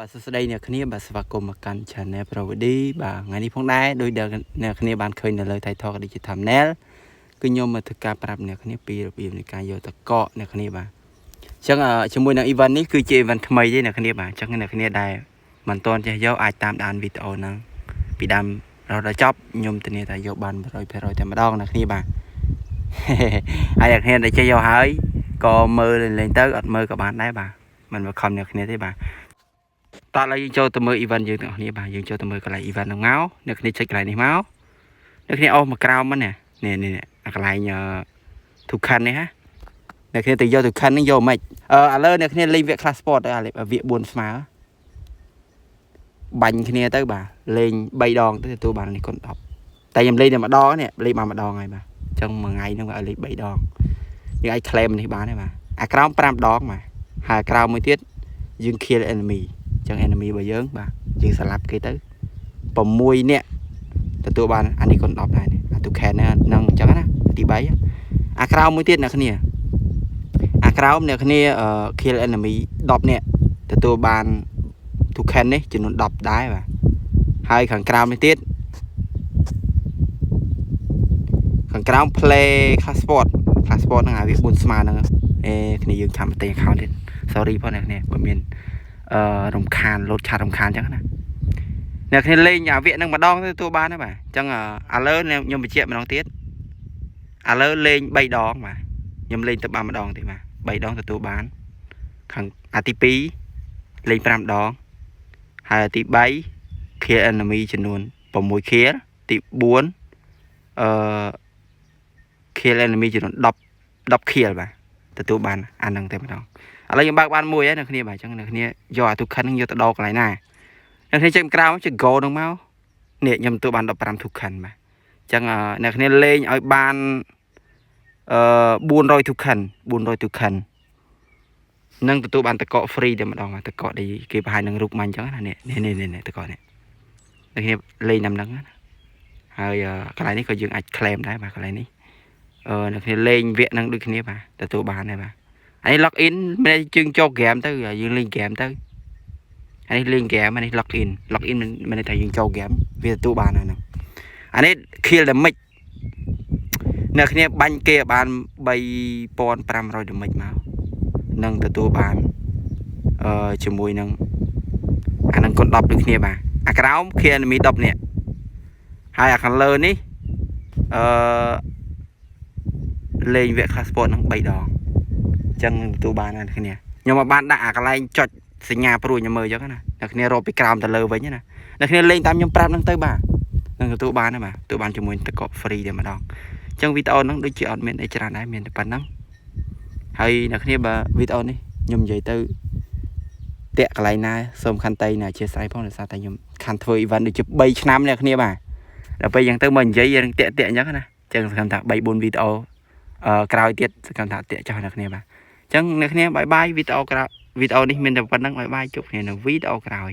បាទសួស្តីអ្នកគ្នាបាទស្វាគមន៍មកកាន់ Channel Provody បាទថ្ងៃនេះផងដែរដោយដែលអ្នកគ្នាបានឃើញនៅលើ Title Digital Thumbnail គឺខ្ញុំមកធ្វើការប្រាប់អ្នកគ្នាពីរបៀបនៃការយកតកកអ្នកគ្នាបាទអញ្ចឹងជាមួយនឹង event នេះគឺជា event ថ្មីទេអ្នកគ្នាបាទអញ្ចឹងអ្នកគ្នាដែលមិនទាន់ចេះយកអាចតាមដានវីដេអូហ្នឹងពីដើមរហូតដល់ចប់ខ្ញុំធានាថាយកបាន 100% តែម្ដងអ្នកគ្នាបាទហើយអ្នកគ្នាដែលចេះយកហើយក៏មើលលេងទៅអត់មើលក៏បានដែរបាទមិនមកខំអ្នកគ្នាទេបាទតោះឡើយយើងចូលទៅមើល event យើងទាំងអស់គ្នាបាទយើងចូលទៅមើលកន្លែង event ហ្នឹងមកអ្នកគ្នាចុចកន្លែងនេះមកអ្នកគ្នាអស់មកក្រោមហ្នឹងនេះអាកន្លែងទូខាននេះហ៎អ្នកគ្នាទៅយកទូខានហ្នឹងយកមិនឥឡូវអ្នកគ្នាលេងវគ្គ class sport ទៅវគ្គ4ស្មើបាញ់គ្នាទៅបាទលេង3ដងទៅទទួលបាននេះគុណ10តែខ្ញុំលេងតែម្ដងនេះលេងបានម្ដងហើយបាទអញ្ចឹងមួយថ្ងៃហ្នឹងឲ្យលេង3ដងយើងអាច claim នេះបានទេបាទអាក្រោម5ដងបាទហើយក្រោមមួយទៀតយើង kill enemy ចឹង enemy របស់យើងបាទយើងស្លាប់គេទៅ6នាក់ទទួលបានអានេះគុណ10ដែរនេះអាទូខែនហ្នឹងអញ្ចឹងណាទី3អាក្រោមមួយទៀតអ្នកគ្នាអាក្រោមអ្នកគ្នា kill enemy 10នាក់ទទួលបានទូខែននេះចំនួន10ដែរបាទហើយខាងក្រោមនេះទៀតខាងក្រោម play class sport ហ្នឹងអាវា4ស្មើហ្នឹងគ្នាយើងចាំតែ account ទៀត sorry ផងអ្នកគ្នាបើមានរំខានលោតឆាតរំខានអញ្ចឹងណាអ្នកគ្នាលេងអាវគ្គហ្នឹងម្ដងទៅទទួលបានហើយបាទអញ្ចឹងឥឡូវខ្ញុំបញ្ជាក់ម្ដងទៀតឥឡូវលេង3ដងបាទខ្ញុំលេងទៅបានម្ដងទេបាទ3ដងទទួលបានខាងអាទី2លេង5ដងហើយអាទី3 kill enemy ចំនួន6 kill ទី4kill enemy ចំនួន10 kill បាទទទួលបានអាហ្នឹងតែម្ដងឥឡូវខ្ញុំបើកបានមួយហើយអ្នកគ្នាបាទអញ្ចឹងអ្នកគ្នាយកអាទូខិនហ្នឹងយកទៅដោកន្លែងណាអ្នកគ្នាចេញក្រៅចុច go ហ្នឹងមកនេះខ្ញុំទទួលបាន15ទូខិនបាទអញ្ចឹងអ្នកគ្នាលេងឲ្យបាន400ទូខិននឹងទទួលបានតកក free តែម្ដងតកកដែលគេបង្ហាញនឹងរូបមកអញ្ចឹងណានេះតកកនេះអ្នកគ្នាលេងតាមហ្នឹងណាហើយកន្លែងនេះក៏យើងអាច claim ដែរបាទកន្លែងនេះអ្នកគ្នាលេងវគ្គហ្នឹងដូចគ្នាបាទទទួលបានដែរបាទហើយ log in មិនយើងចូល game ទៅយើងលេង game ទៅអានេះលេង game អានេះ log in មិនន័យថាយើងចូល game វាទទួលបានហ្នឹងអានេះ kill damage អ្នកគ្នាបាញ់គេបាន3500 damage មកនឹងទទួលបានជាមួយនឹងអានឹងគុណ10ដូចគ្នាបាទអាក្រោម kill enemy 10នាក់ហើយអាខាងលើនេះលេងវគ្គ class sport ហ្នឹង3ដងចឹងទទួលបានអ្នកគ្នាខ្ញុំមកបានដាក់អាកន្លែងចុចសញ្ញាព្រួយខ្ញុំមើលអញ្ចឹងណាអ្នកគ្នារកពីក្រោមទៅលើវិញណាអ្នកគ្នាលេងតាមខ្ញុំប្រាប់ហ្នឹងទៅបាទនឹងទទួលបានណាបាទទទួលបានជាមួយតកក free តែម្ដងអញ្ចឹងវីដេអូហ្នឹងដូចជាអត់មានអីច្រើនដែរមានតែប៉ុណ្្នឹងហើយអ្នកគ្នាបើវីដេអូនេះខ្ញុំនិយាយទៅតាក់កន្លែងណាសូមខន្តីណាអធិស្ឋានផងដោយសារតែខ្ញុំខានធ្វើ event ដូចជា3ឆ្នាំអ្នកគ្នាបាទដល់ពេលអញ្ចឹងទៅមកនិយាយរឿងតាក់អញ្ចឹងណាអញ្ចឹងសង្ឃឹមថា 3-4 វីដេអូក្រោយទៀតសង្ឃឹមថាតាក់ចោះអ្នកគ្នាបាទអញ្ចឹងអ្នកគ្នាបាយបាយវីដេអូនេះមានតែប៉ុណ្្នឹងបាយបាយជួបគ្នានៅវីដេអូក្រោយ